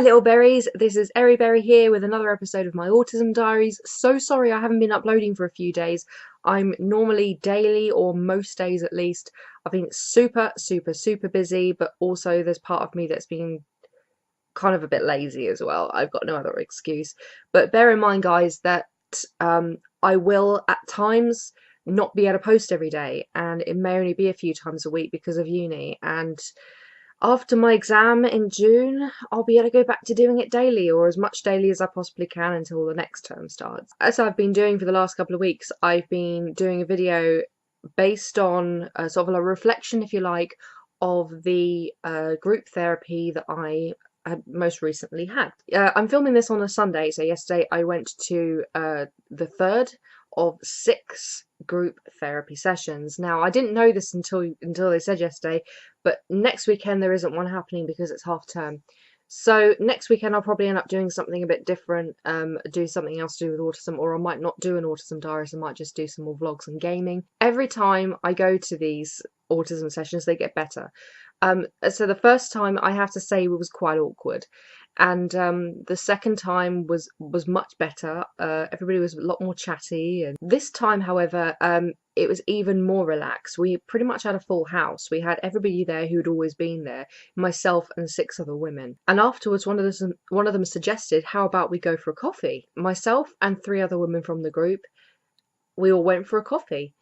Hi little berries, this is Eryberrie here with another episode of my Autism Diaries. So sorry I haven't been uploading for a few days. I'm normally daily, or most days at least. I've been super busy, but also there's part of me that's been kind of a bit lazy as well. I've got no other excuse. But bear in mind guys that I will at times not be able to post every day, and it may only be a few times a week because of uni, and after my exam in June, I'll be able to go back to doing it daily, or as much daily as I possibly can until the next term starts. As I've been doing for the last couple of weeks, I've been doing a video based on sort of a reflection, if you like, of the group therapy that I had most recently had. I'm filming this on a Sunday, so yesterday I went to the third of 6 group therapy sessions. Now I didn't know this until they said yesterday, but next weekend there isn't one happening because it's half term. So next weekend I'll probably end up doing something a bit different, do something else to do with autism, or I might not do an Autism Diaries, I might just do some more vlogs and gaming. Every time I go to these autism sessions they get better. So the first time, I have to say, was quite awkward, and the second time was much better. Everybody was a lot more chatty, and this time, however, it was even more relaxed. We pretty much had a full house. We had everybody there who'd always been there, myself and 6 other women. And afterwards, one of them suggested, "How about we go for a coffee?" Myself and 3 other women from the group, we all went for a coffee.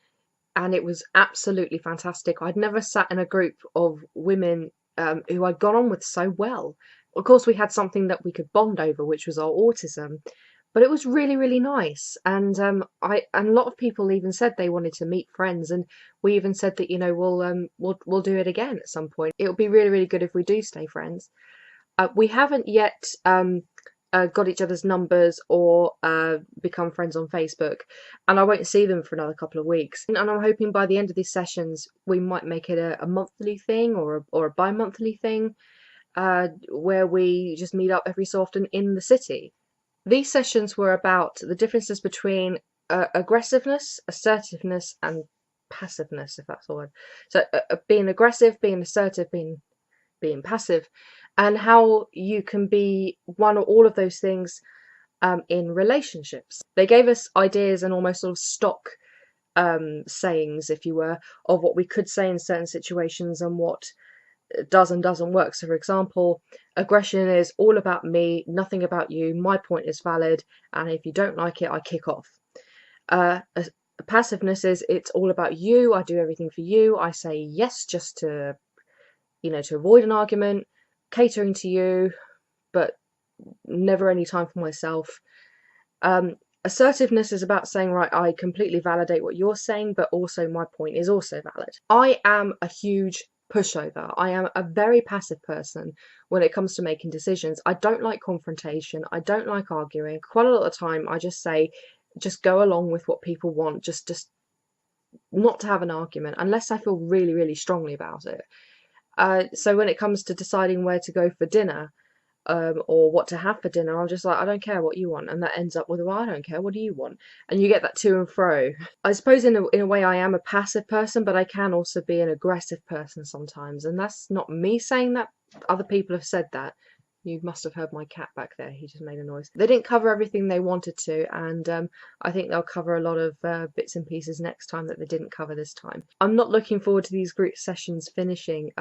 And it was absolutely fantastic. I'd never sat in a group of women who I'd gone on with so well. Of course, we had something that we could bond over, which was our autism, but it was really nice. And and a lot of people even said they wanted to meet friends, and we even said that, you know, we'll do it again at some point. It would be really good if we do stay friends. We haven't yet got each other's numbers or become friends on Facebook, and I won't see them for another couple of weeks. And I'm hoping by the end of these sessions we might make it a monthly thing, or a bi-monthly thing, where we just meet up every so often in the city. These sessions were about the differences between aggressiveness, assertiveness, and passiveness, if that's the word. So being aggressive, being assertive, being passive, and how you can be one or all of those things in relationships. They gave us ideas and almost sort of stock sayings, if you were, of what we could say in certain situations and what does and doesn't work. So for example, aggression is all about me, nothing about you, my point is valid, and if you don't like it, I kick off. Passiveness is, it's all about you, I do everything for you, I say yes just to, you know, to avoid an argument, catering to you, but never any time for myself. Assertiveness is about saying, right, I completely validate what you're saying, but also my point is also valid. I am a huge pushover. I am a very passive person when it comes to making decisions. I don't like confrontation. I don't like arguing. Quite a lot of the time I just say, just go along with what people want, just not to have an argument unless I feel really strongly about it. So when it comes to deciding where to go for dinner, or what to have for dinner, I'm just like, I don't care what you want, and that ends up with, well, I don't care, what do you want? And you get that to and fro. I suppose in a way I am a passive person, but I can also be an aggressive person sometimes, and that's not me saying that. Other people have said that. You must have heard my cat back there, he just made a noise. They didn't cover everything they wanted to, and I think they'll cover a lot of bits and pieces next time that they didn't cover this time. I'm not looking forward to these group sessions finishing.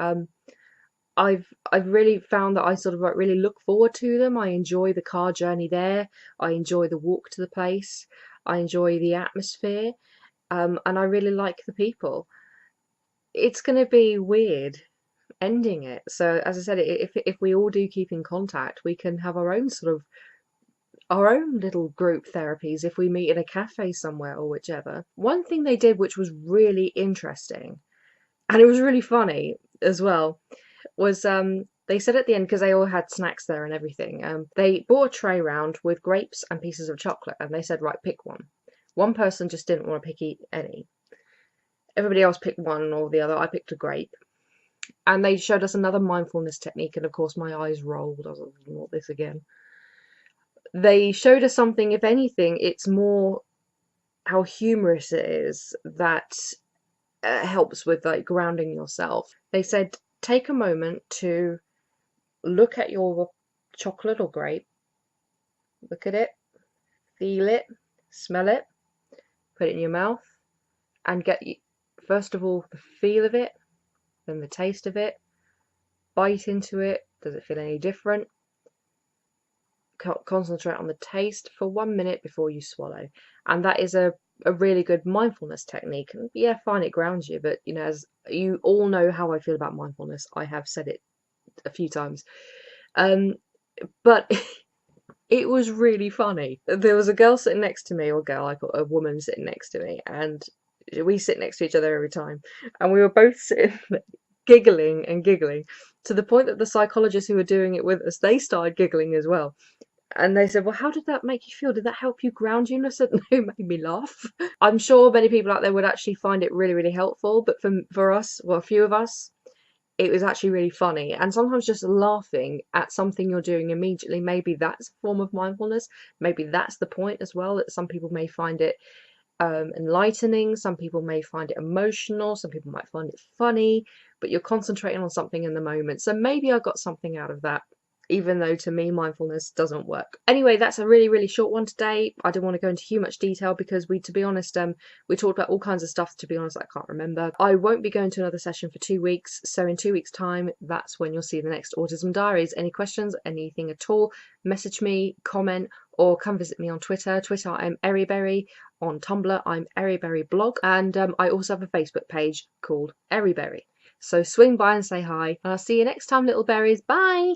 I've really found that I sort of like really look forward to them. I enjoy the car journey there. I enjoy the walk to the place. I enjoy the atmosphere, and I really like the people. It's going to be weird ending it. So as I said, if we all do keep in contact, we can have our own sort of our own little group therapies if we meet in a cafe somewhere or whichever. One thing they did which was really interesting, and it was really funny as well, was they said at the end, because they all had snacks there and everything, they brought a tray round with grapes and pieces of chocolate, and they said, right, pick one. One person just didn't want to pick any. Everybody else picked one or the other. I picked a grape. And they showed us another mindfulness technique, and of course my eyes rolled. I was like, what, this again? They showed us something, if anything, it's more how humorous it is that helps with like grounding yourself. They said, take a moment to look at your chocolate or grape. Look at it, feel it, smell it, put it in your mouth, and get, first of all, the feel of it, then the taste of it, bite into it. Does it feel any different? Concentrate on the taste for 1 minute before you swallow. And that is a really good mindfulness technique. And yeah, fine, it grounds you, but you know, as you all know how I feel about mindfulness, I have said it a few times. But it was really funny. There was a girl sitting next to me, or girl, I got a woman sitting next to me, and we sit next to each other every time, and we were both sitting giggling and giggling to the point that the psychologists who were doing it with us, they started giggling as well. And they said, well, how did that make you feel? Did that help you ground you? And I said, no, it made me laugh. I'm sure many people out there would actually find it really, really helpful. But for us, well, a few of us, it was actually really funny. And sometimes just laughing at something you're doing immediately, maybe that's a form of mindfulness. Maybe that's the point as well, that some people may find it enlightening, some people may find it emotional, some people might find it funny, but you're concentrating on something in the moment. So maybe I got something out of that, even though to me mindfulness doesn't work. Anyway, that's a really, really short one today. I don't want to go into too much detail because to be honest, we talked about all kinds of stuff, to be honest, I can't remember. I won't be going to another session for 2 weeks, so in 2 weeks' time, that's when you'll see the next Autism Diaries. Any questions, anything at all, message me, comment, or come visit me on Twitter. Twitter, I'm Eryberrie. On Tumblr, I'm Eryberrie blog, and I also have a Facebook page called Eryberrie. So swing by and say hi, and I'll see you next time, little berries. Bye!